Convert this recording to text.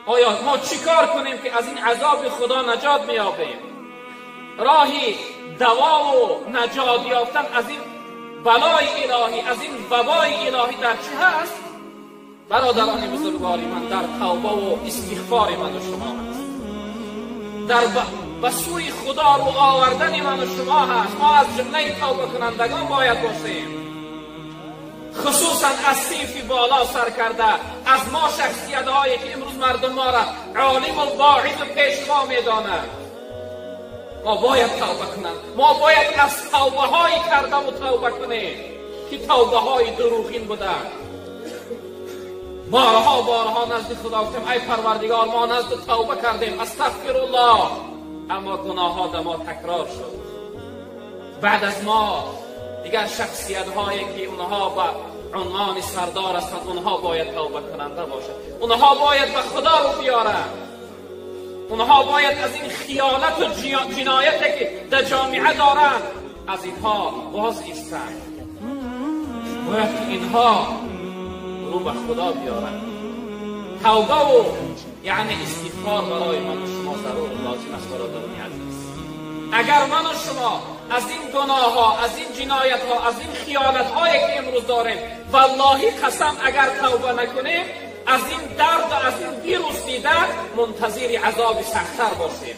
آیا ما چیکار کنیم که از این عذاب خدا نجات میابیم؟ راهی دوا و نجات یافتن از این بلای الهی، از این وبای الهی در چی هست؟ برادران بزرگواری من، در توبه و استغفار من و شما هست، در به سوی خدا رو آوردن من و شما هست. ما از جمله توبه کنندگان باید باشیم، خصوصا از صنف بالا سر کرده، از ما شخصیت هایی که امروز مردم ما را عالم و واعظ و پیشوا میدانند. ما باید توبه کنند، ما باید از توبه هایی کرده و توبه کنیم که توبه های دروغین بوده. بارها نزد خدا گفتیم ای پروردگار ما نزد توبه کردیم، استغفر الله، اما گناه ها در ما تکرار شد. بعد از ما دیگر شخصیت هایی که اونها با عنوان سردار هستند، اونها باید توبه کننده باشند، اونها باید به خدا رو بیارند، اونها باید از این خیانت و جنایتی که در جامعه دارند از اینها باز ایستند، باید که اینها رو به خدا بیارند. توبه و یعنی استغفار برای من و شما ضرور لازم است برادران عزیز. اگر من و شما از این گناه ها، از این جنایت ها، از این خیانت هایی که امروز داریم والله قسم اگر توبه نکنیم از این درد و از این ویروس دیده منتظر عذاب سخت‌تر باشیم.